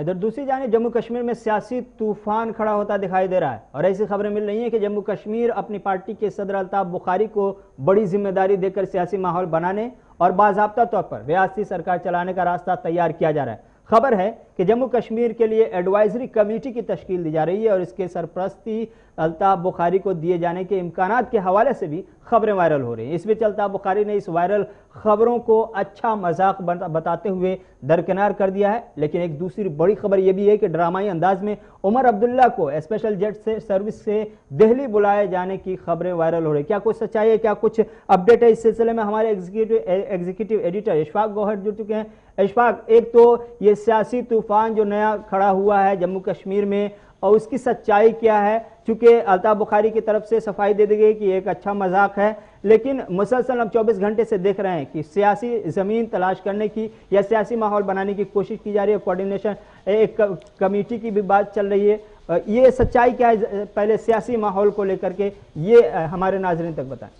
इधर दूसरी जानिब जम्मू कश्मीर में सियासी तूफान खड़ा होता दिखाई दे रहा है और ऐसी खबरें मिल रही हैं कि जम्मू कश्मीर अपनी पार्टी के सदर अल्ताफ बुखारी को बड़ी जिम्मेदारी देकर सियासी माहौल बनाने और बाज़ाब्ता तौर पर रियासती सरकार चलाने का रास्ता तैयार किया जा रहा है। खबर है कि जम्मू कश्मीर के लिए एडवाइजरी कमेटी की तश्कील दी जा रही है और इसके सरपरस्ती अल्ताफ बुखारी को दिए जाने के इम्कानात के हवाले से भी खबरें वायरल हो रही हैं। इस बीच अल्ताफ बुखारी ने इस वायरल खबरों को अच्छा मजाक बताते हुए दरकिनार कर दिया है। लेकिन एक दूसरी बड़ी खबर यह भी है कि ड्रामाई अंदाज में उमर अब्दुल्ला को स्पेशल जेट से सर्विस से दिल्ली बुलाए जाने की खबरें वायरल हो रही है। क्या कुछ सच्चाई है, क्या कुछ अपडेट है इस सिलसिले में? हमारे एग्जीक्यूटिव एडिटर इशफाक गौहर जुड़ चुके हैं। इशफाक, एक तो ये सियासी तूफान जो नया खड़ा हुआ है जम्मू कश्मीर में और उसकी सच्चाई क्या है? चूंकि अल्ताफ बुखारी की तरफ से सफाई दे दी गई कि एक अच्छा मजाक है, लेकिन मुसलसल हम 24 घंटे से देख रहे हैं कि सियासी जमीन तलाश करने की या सियासी माहौल बनाने की कोशिश की जा रही है। कोऑर्डिनेशन एक कमेटी की भी बात चल रही है। ये सच्चाई क्या है पहले सियासी माहौल को लेकर के, ये हमारे नाज़रीन तक बताएं।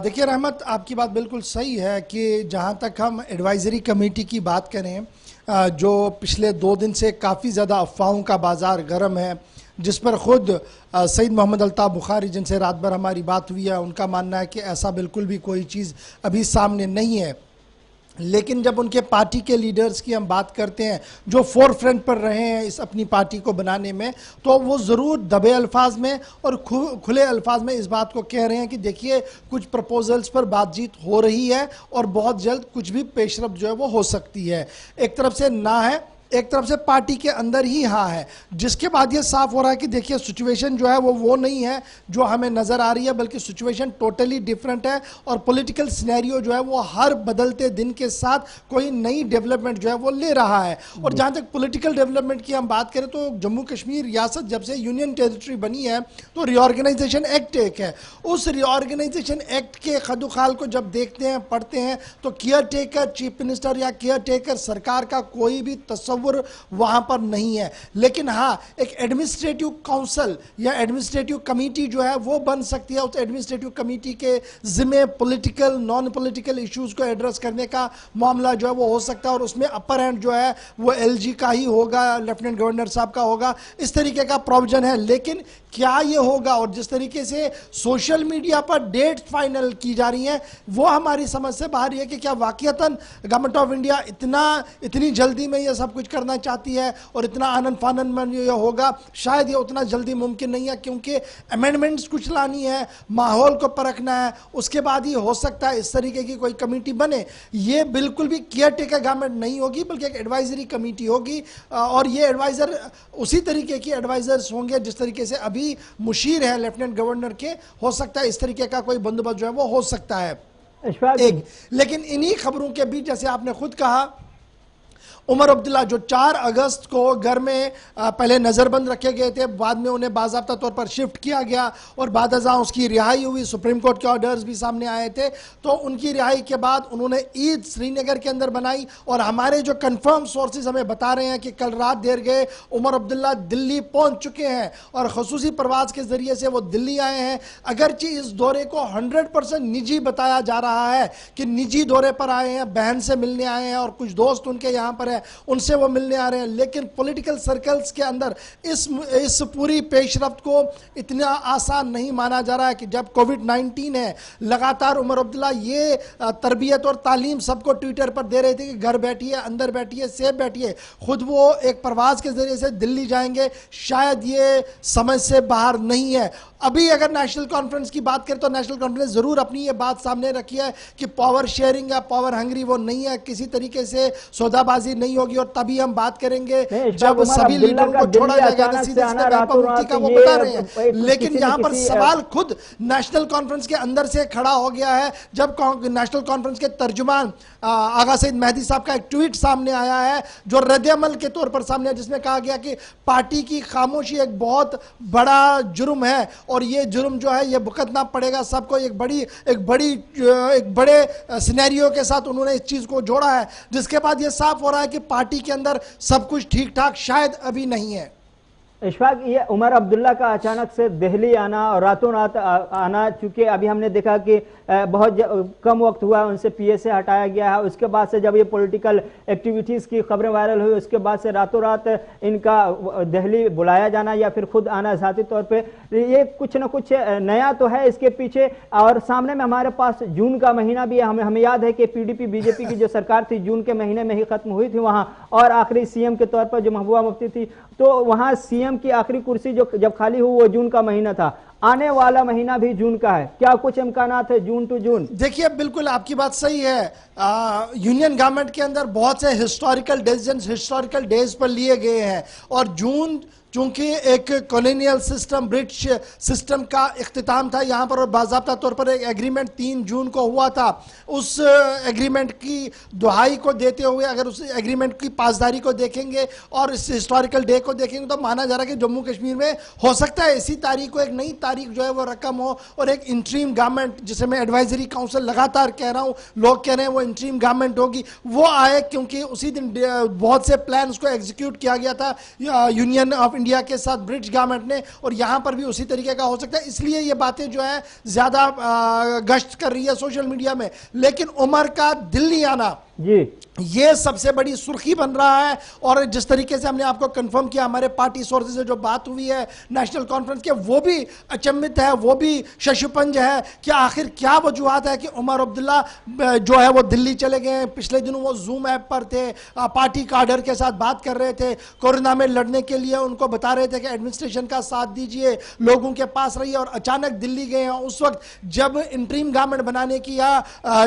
देखिए रहमत, आपकी बात बिल्कुल सही है कि जहाँ तक हम एडवाइजरी कमेटी की बात करें, जो पिछले 2 दिन से काफ़ी ज़्यादा अफवाहों का बाज़ार गर्म है, जिस पर ख़ुद सईद मोहम्मद अल्ताफ बुखारी जिनसे रात भर हमारी बात हुई है, उनका मानना है कि ऐसा बिल्कुल भी कोई चीज़ अभी सामने नहीं है। लेकिन जब उनके पार्टी के लीडर्स की हम बात करते हैं जो फोर फ्रंट पर रहे हैं इस अपनी पार्टी को बनाने में, तो वो ज़रूर दबे अल्फाज में और खुले अल्फाज में इस बात को कह रहे हैं कि देखिए कुछ प्रपोजल्स पर बातचीत हो रही है और बहुत जल्द कुछ भी पेशरफ जो है वो हो सकती है। एक तरफ से ना है, एक तरफ से पार्टी के अंदर ही हाँ है, जिसके बाद ये साफ हो रहा है कि देखिए सिचुएशन जो है वो नहीं है जो हमें नज़र आ रही है, बल्कि सिचुएशन टोटली डिफरेंट है और पॉलिटिकल सिनेरियो जो है वो हर बदलते दिन के साथ कोई नई डेवलपमेंट जो है वो ले रहा है। और जहाँ तक पॉलिटिकल डेवलपमेंट की हम बात करें तो जम्मू कश्मीर रियासत जब से यूनियन टेरिटरी बनी है तो रिऑर्गेनाइजेशन एक्ट एक है। उस रिऑर्गेनाइजेशन एक्ट के खदुखाल को जब देखते हैं, पढ़ते हैं, तो केयर टेकर चीफ मिनिस्टर या केयर टेकर सरकार का कोई भी तस्वुर वहां पर नहीं है। लेकिन हाँ, एक एडमिनिस्ट्रेटिव काउंसिल या एडमिनिस्ट्रेटिव कमेटी जो है वो बन सकती है। उस एडमिनिस्ट्रेटिव कमेटी के जिम्मे पॉलिटिकल नॉन पॉलिटिकल इश्यूज को एड्रेस करने का मामला जो है वो हो सकता है और उसमें अपर हैंड जो है वो एलजी का ही होगा, लेफ्टिनेंट गवर्नर साहब का होगा, इस तरीके का प्रोविजन है। लेकिन क्या ये होगा और जिस तरीके से सोशल मीडिया पर डेट फाइनल की जा रही है वो हमारी समझ से बाहर है कि क्या वाकईतन गवर्नमेंट ऑफ इंडिया इतनी जल्दी में ये सब कुछ करना चाहती है और इतना आनंद फानंद में ये होगा। शायद ये उतना जल्दी मुमकिन नहीं है, क्योंकि अमेंडमेंट्स कुछ लानी है, माहौल को परखना है, उसके बाद ही हो सकता है इस तरीके की कोई कमेटी बने। ये बिल्कुल भी केयर टेकर गवर्नमेंट नहीं होगी, बल्कि एक एडवाइजरी कमेटी होगी और ये एडवाइजर उसी तरीके की एडवाइजर्स होंगे जिस तरीके से अभी मुशीर है लेफ्टिनेंट गवर्नर के। हो सकता है इस तरीके का कोई बंदोबस्त जो है वो हो सकता है एक। लेकिन इन्हीं खबरों के बीच जैसे आपने खुद कहा, उमर अब्दुल्ला जो 4 अगस्त को घर में पहले नज़रबंद रखे गए थे, बाद में उन्हें बाज़ाब्ता तौर पर शिफ्ट किया गया और बाद अज़ां उसकी रिहाई हुई, सुप्रीम कोर्ट के ऑर्डर्स भी सामने आए थे। तो उनकी रिहाई के बाद उन्होंने ईद श्रीनगर के अंदर बनाई और हमारे जो कंफर्म सोर्सेज हमें बता रहे हैं कि कल रात देर गए उमर अब्दुल्ला दिल्ली पहुंच चुके हैं और खसूसी प्रवास के ज़रिए से वो दिल्ली आए हैं। अगरचे इस दौरे को 100% निजी बताया जा रहा है कि निजी दौरे पर आए हैं, बहन से मिलने आए हैं और कुछ दोस्त उनके यहाँ पर उनसे वो मिलने आ रहे हैं। लेकिन पॉलिटिकल सर्कल्स के अंदर इस पूरी पेशरफ्त को इतना आसान नहीं माना जा रहा है कि जब कोविड-19 है, लगातार उमर अब्दुल्ला ये तरबियत और तालीम सबको ट्विटर पर दे रहे थे कि घर बैठिए, अंदर बैठिए, सेफ बैठिए। खुद वो एक प्रवास के जरिए से दिल्ली जाएंगे, शायद ये समझ से बाहर नहीं है। अभी अगर नेशनल कॉन्फ्रेंस की बात करें तो नेशनल कॉन्फ्रेंस जरूर अपनी ये बात सामने रखी है कि पावर शेयरिंग या पावर हंग्री वो नहीं है, किसी तरीके से सौदाबाजी नहीं होगी और तभी हम बात करेंगे जब सभी लीडरों को छोड़ा जाएगा सीधे मुफ्ती का वो बता रहे हैं। लेकिन यहाँ पर सवाल खुद नेशनल कॉन्फ्रेंस के अंदर से खड़ा हो गया है जब नेशनल कॉन्फ्रेंस के तर्जुमान आगा सईद मेहदी साहब का एक ट्वीट सामने आया है जो रद्द-ए-अमल के तौर पर सामने है, जिसमें कहा गया कि पार्टी की खामोशी एक बहुत बड़ा जुर्म है और ये जुर्म जो है ये भुगतना पड़ेगा सबको। एक बड़े सिनेरियो के साथ उन्होंने इस चीज़ को जोड़ा है, जिसके बाद ये साफ हो रहा है कि पार्टी के अंदर सब कुछ ठीक ठाक शायद अभी नहीं है। इशफाक, ये उमर अब्दुल्ला का अचानक से दिल्ली आना और रातों रात आना, चूंकि अभी हमने देखा कि बहुत कम वक्त हुआ है उनसे पीए से हटाया गया है। उसके बाद से जब ये पॉलिटिकल एक्टिविटीज़ की खबरें वायरल हुई, उसके बाद से रातों रात इनका दिल्ली बुलाया जाना या फिर खुद आना ज़ाती तौर पे, ये कुछ ना कुछ नया तो है इसके पीछे। और सामने में हमारे पास जून का महीना भी है। हमें याद है कि पीडीपी बीजेपी की जो सरकार थी जून के महीने में ही खत्म हुई थी वहां, और आखिरी सीएम के तौर पर जो महबूबा मुफ्ती थी, तो वहां सीएम की आखिरी कुर्सी जो जब खाली हुई वो जून का महीना था। आने वाला महीना भी जून का है, क्या कुछ इम्कानात है जून टू जून? देखिए, बिल्कुल आपकी बात सही है। यूनियन गवर्नमेंट के अंदर बहुत से हिस्टोरिकल डिसीजंस हिस्टोरिकल डेज पर लिए गए हैं, और जून चूंकि एक कॉलोनियल सिस्टम ब्रिटिश सिस्टम का इख्तिताम था यहाँ पर, और बाज़ाब्ता तौर पर एक एग्रीमेंट 3 जून को हुआ था। उस एग्रीमेंट की दुहाई को देते हुए अगर उस एग्रीमेंट की पासदारी को देखेंगे और इस हिस्टोरिकल डे को देखेंगे तो माना जा रहा है कि जम्मू कश्मीर में हो सकता है इसी तारीख को एक नई तारीख जो है वो रकम हो, और एक इंटरीम गवर्नमेंट, जिसे मैं एडवाइजरी काउंसिल लगातार कह रहा हूँ, लोग कह रहे हैं वो इंटरीम गवर्नमेंट होगी, वो आए, क्योंकि उसी दिन बहुत से प्लान को एग्जीक्यूट किया गया था यूनियन ऑफ इंडिया के साथ ब्रिटिश गवर्नमेंट ने, और यहां पर भी उसी तरीके का हो सकता है। इसलिए ये बातें जो है ज्यादा गश्त कर रही है सोशल मीडिया में। लेकिन उमर का दिल्ली आना जी, ये सबसे बड़ी सुर्खी बन रहा है। और जिस तरीके से हमने आपको कंफर्म किया, हमारे पार्टी सोर्सेज से जो बात हुई है नेशनल कॉन्फ्रेंस के, वो भी अचंभित है, वो भी शशुपंज है कि आखिर क्या वजूहत है कि उमर अब्दुल्ला जो है वो दिल्ली चले गए। पिछले दिनों वो जूम ऐप पर थे, पार्टी काडर के साथ बात कर रहे थे, कोरोना में लड़ने के लिए उनको बता रहे थे कि एडमिनिस्ट्रेशन का साथ दीजिए, लोगों के पास रहिए, और अचानक दिल्ली गए हैं उस वक्त जब इंटरीम गवर्नमेंट बनाने की या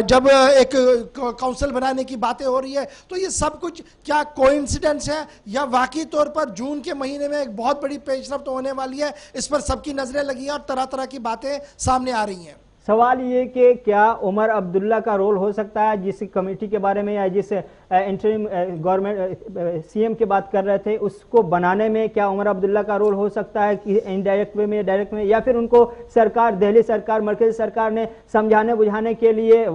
जब एक काउंसिल बनाने की बातें हो रही है। तो ये सब कुछ क्या कोइंसिडेंस है या वाकई तौर पर जून के महीने में एक बहुत बड़ी पेशरफ्त होने वाली है? इस पर सबकी नजरें लगी हैं और तरह तरह की बातें सामने आ रही हैं। सवाल ये कि क्या उमर अब्दुल्ला का रोल हो सकता है, जिस कमेटी के बारे में या जिस इंटरिम गवर्नमेंट सीएम की बात कर रहे थे उसको बनाने में, क्या उमर अब्दुल्ला का रोल हो सकता है कि इनडायरेक्ट वे में, डायरेक्ट में, या फिर उनको सरकार, दिल्ली सरकार, मरकजी सरकार ने समझाने बुझाने के लिए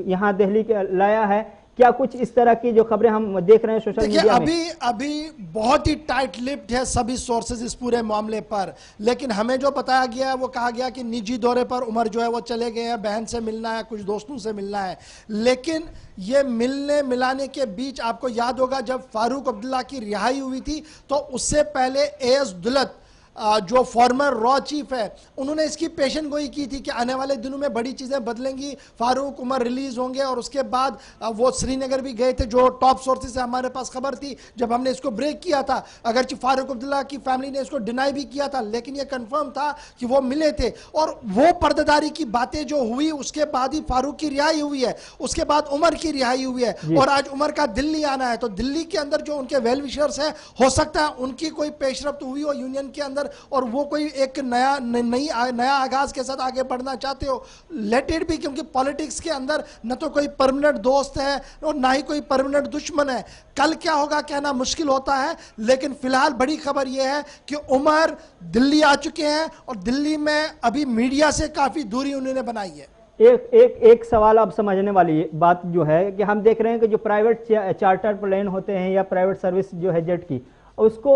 यहाँ दिल्ली लाया है? क्या कुछ इस तरह की जो खबरें हम देख रहे हैं सोशल मीडिया में? अभी बहुत ही टाइट लिप्ड है सभी सोर्सेज इस पूरे मामले पर। लेकिन हमें जो बताया गया है वो कहा गया कि निजी दौरे पर उमर जो है वो चले गए हैं, बहन से मिलना है, कुछ दोस्तों से मिलना है। लेकिन ये मिलने मिलाने के बीच आपको याद होगा जब फारूक अब्दुल्ला की रिहाई हुई थी तो उससे पहले एएस दुलत जो फॉर्मर रॉ चीफ है, उन्होंने इसकी पेशन गोई की थी कि आने वाले दिनों में बड़ी चीज़ें बदलेंगी, फारूक उमर रिलीज होंगे। और उसके बाद वो श्रीनगर भी गए थे, जो टॉप सोर्सेज से हमारे पास खबर थी जब हमने इसको ब्रेक किया था। अगरचे फारूक अब्दुल्ला की फैमिली ने इसको डिनाई भी किया था, लेकिन ये कंफर्म था कि वो मिले थे। और वो पर्देदारी की बातें जो हुई उसके बाद ही फारूक की रिहाई हुई है, उसके बाद उमर की रिहाई हुई है, और आज उमर का दिल्ली आना है। तो दिल्ली के अंदर जो उनके वेल विशर्स है, हो सकता है उनकी कोई पेशरफ्त हुई हो यूनियन के अंदर, और वो कोई एक नया आगाज के साथ आगे बढ़ना चाहते हो, लेट इट बी। क्योंकि पॉलिटिक्स के अंदर न तो कोई परमानेंट दोस्त है और ना ही कोई परमानेंट दुश्मन है। कल क्या होगा कहना मुश्किल होता है, लेकिन फिलहाल बड़ी खबर यह है कि उमर दिल्ली आ चुके हैं, और दिल्ली में अभी मीडिया से काफी दूरी उन्होंने बनाई है। एक सवाल अब समझने वाली बात जो है कि हम देख रहे हैं कि जो प्राइवेट चार्टर प्लेन होते हैं या प्राइवेट सर्विस जो है जेट की, उसको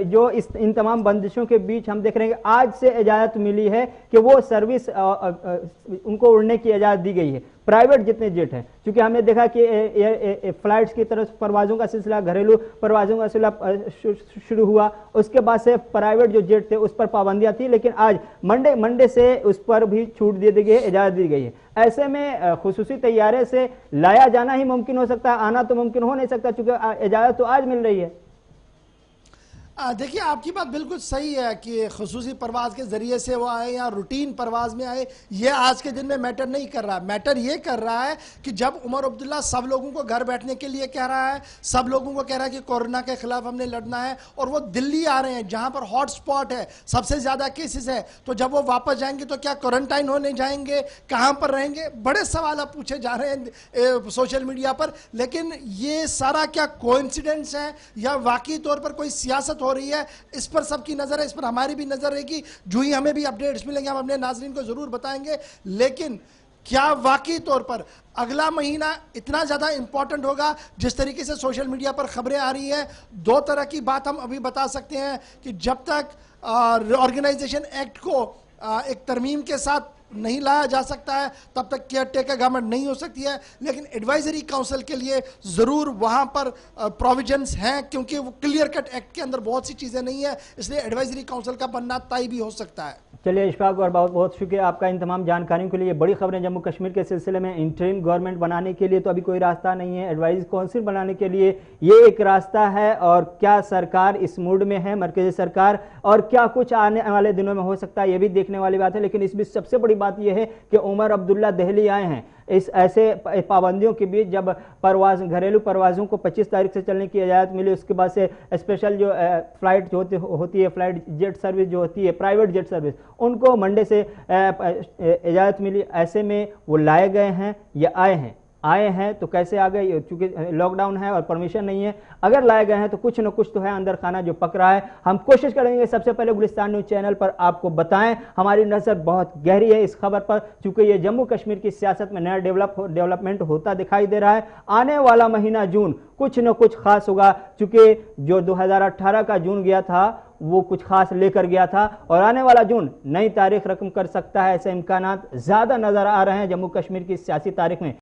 जो इन तमाम बंदिशों के बीच हम देख रहे हैं कि आज से इजाज़त मिली है कि वो सर्विस उनको उड़ने की इजाज़त दी गई है, प्राइवेट जितने जेट हैं। क्योंकि हमने देखा कि फ्लाइट्स की तरफ परवाज़ों का सिलसिला, घरेलू परवाज़ों का सिलसिला शुरू हुआ, उसके बाद से प्राइवेट जो जेट थे उस पर पाबंदियां थी, लेकिन आज मंडे से उस पर भी छूट दे दी गई है, इजाज़त दी गई है। ऐसे में खुसूसी तैयारे से लाया जाना ही मुमकिन हो सकता है, आना तो मुमकिन हो नहीं सकता, क्योंकि इजाज़त तो आज मिल रही है। देखिए, आपकी बात बिल्कुल सही है कि खसूसी परवाज के जरिए से वो आए या रूटीन परवाज में आए, ये आज के दिन में मैटर नहीं कर रहा। मैटर ये कर रहा है कि जब उमर अब्दुल्ला सब लोगों को घर बैठने के लिए कह रहा है, सब लोगों को कह रहा है कि कोरोना के खिलाफ हमने लड़ना है, और वो दिल्ली आ रहे हैं जहां पर हॉट स्पॉट है, सबसे ज्यादा केसेस है, तो जब वो वापस जाएंगे तो क्या क्वारंटाइन होने जाएंगे, कहां पर रहेंगे? बड़े सवाल अब पूछे जा रहे हैं सोशल मीडिया पर। लेकिन ये सारा क्या कोइंसिडेंस है या वाकई तौर पर कोई सियासत हो रही है? इस पर सबकी नजर है, इस पर हमारी भी नजर रहेगी। जो ही हमें भी अपडेट्स मिलेंगे हम अपने नाजरीन को जरूर बताएंगे। लेकिन क्या वाकई तौर पर अगला महीना इतना ज्यादा इंपॉर्टेंट होगा जिस तरीके से सोशल मीडिया पर खबरें आ रही हैं? दो तरह की बात हम अभी बता सकते हैं कि जब तक ऑर्गेनाइजेशन एक्ट को एक तरमीम के साथ नहीं लाया जा सकता है, तब तक केयर टेकर गवर्नमेंट नहीं हो सकती है। लेकिन एडवाइजरी काउंसिल के लिए ज़रूर वहाँ पर प्रोविजंस हैं, क्योंकि वो क्लियर कट एक्ट के अंदर बहुत सी चीज़ें नहीं है, इसलिए एडवाइजरी काउंसिल का बनना तय भी हो सकता है। चलिए इशफाक, और बहुत बहुत शुक्रिया आपका इन तमाम जानकारियों के लिए। बड़ी खबरें जम्मू कश्मीर के सिलसिले में। इंटरिम गवर्नमेंट बनाने के लिए तो अभी कोई रास्ता नहीं है, एडवाइजरी काउंसिल बनाने के लिए ये एक रास्ता है। और क्या सरकार इस मूड में है, मरकजी सरकार, और क्या कुछ आने वाले दिनों में हो सकता है, ये भी देखने वाली बात है। लेकिन इस बीच सबसे बड़ी बात यह है कि उमर अब्दुल्ला दिल्ली आए हैं इस ऐसे पाबंदियों के बीच, जब घरेलू परवाज़ों को 25 तारीख से चलने की इजाज़त मिली, उसके बाद से स्पेशल जो फ्लाइट जो होती है, फ्लाइट जेट सर्विस जो होती है, प्राइवेट जेट सर्विस, उनको मंडे से इजाज़त मिली। ऐसे में वो लाए गए हैं या आए हैं तो कैसे आ गए, चूंकि लॉकडाउन है और परमिशन नहीं है। अगर लाए गए हैं तो कुछ न कुछ तो है अंदर खाना जो पक रहा है। हम कोशिश करेंगे सबसे पहले गुलिस्तान न्यूज़ चैनल पर आपको बताएं। हमारी नज़र बहुत गहरी है इस खबर पर, चूंकि ये जम्मू कश्मीर की सियासत में नया डेवलपमेंट होता दिखाई दे रहा है। आने वाला महीना जून कुछ न कुछ खास होगा, चूंकि जो 2018 का जून गया था वो कुछ खास लेकर गया था, और आने वाला जून नई तारीख रकम कर सकता है। ऐसे इम्कानात ज़्यादा नज़र आ रहे हैं जम्मू कश्मीर की सियासी तारीख में।